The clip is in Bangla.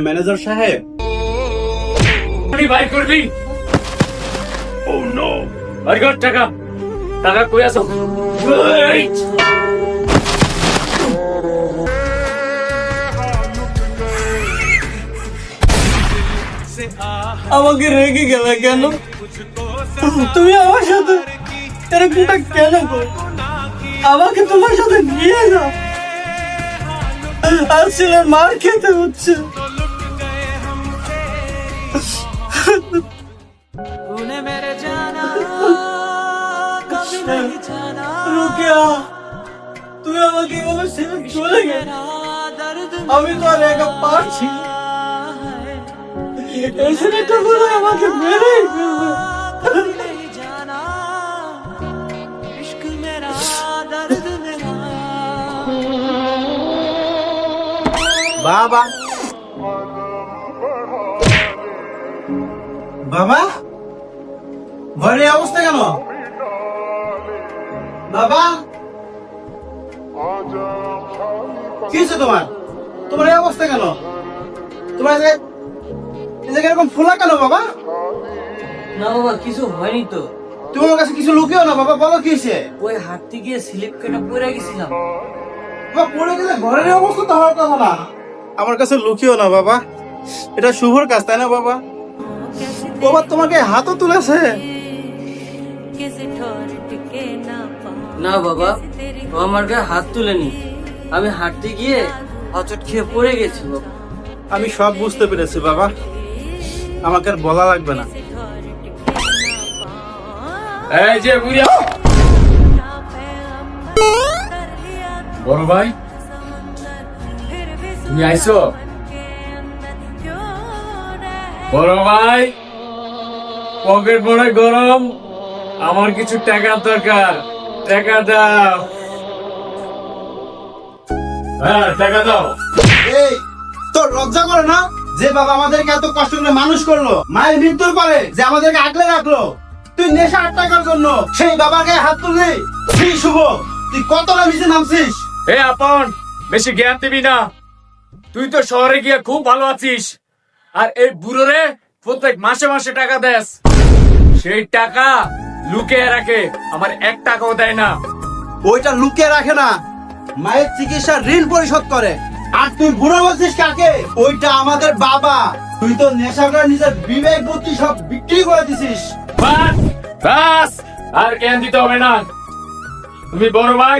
ম্যানেজার সাহেব, ভাই করবি? ও নো, ভাই কর টাকা, টাকা কই আছো? আমাকে রেগে গেলে কেন? তুমি আমার সাথে এরকমটা কেন করো? আমাকে তোমার সাথে নিয়ে যাও, আর ছেলের মার খেতে হচ্ছে। রুকিয়া, তুমি আমাকে এভাবে ছেড়ে চলে গেলে, আমি তো আর একা পারছি না। এই ছেলেটা বলে আমাকে মেরেই ফেলবে। বাবা, বাবা, ঘরের অবস্থা কেন? বাবা, কি হয়েছে তোমার? তোমার এই অবস্থা কেন? তোমার এরকম ফোলা কেন বাবা? না বাবা, কিছু হয়নি তো। তোমার কাছে কিছু লুকিও না বাবা, বলো কি হয়েছে? ওই হাঁটতে গিয়ে স্লিপ কেটে পড়ে গেছিলাম। বাবা, পড়ে গেলে ঘরের অবস্থা তো হওয়ার কথা না। আমার কাছে লুকিও না বাবা, এটা শুভর কাজ, তাই না বাবা? বাবা তোমাকে হাতও তুলেছে। না বাবা, ও আমার গায়ে হাত তুলেনি, আমি হাঁটতে গিয়ে হচট খেয়ে পড়ে গেছি বাবা। আমি সব বুঝতে পেরেছি বাবা, আমাকে আর বলা লাগবে না। এই যে বুড়িয়া, বড় ভাই তুমি আইছো? বড় ভাই, পকেট বড় গরম, আমার কিছু টাকার দরকার, টাকা দাও। হ্যাঁ, টাকা দাও। এই তোর লজ্জা করে না যে বাবা আমাদেরকে এত কষ্ট করে মানুষ করলো, মায়ের মৃত্যুর পরে যে আমাদেরকে আগলে রাখলো, তুই নেশা 8 টাকার জন্য সেই বাবার গায়ে হাত তুললি? তুই শুভ, তুই কতটা নিচে নামছিস? এ আপন, বেশি জ্ঞান দিবি না। তুই তো শহরে গিয়ে খুব ভালো আছিস, আর এই বুড়োরে প্রত্যেক মাসে মাসে টাকা দেস। সেই টাকা লুকিয়ে রাখে, আমার 1 টাকাও দেয় না। ওইটা লুকিয়ে রাখে না, মায়ের চিকিৎসার ঋণ পরিশোধ করে। আর তুই বুড়ো বলছিস কাকে? ওইটা আমাদের বাবা। তুই তো নেশা করে নিজের বিবেক বুদ্ধি সব বিক্রি করে দিছিস। বাস বাস, আর জ্ঞান দিতে হবে না। তুমি বড় ভাই,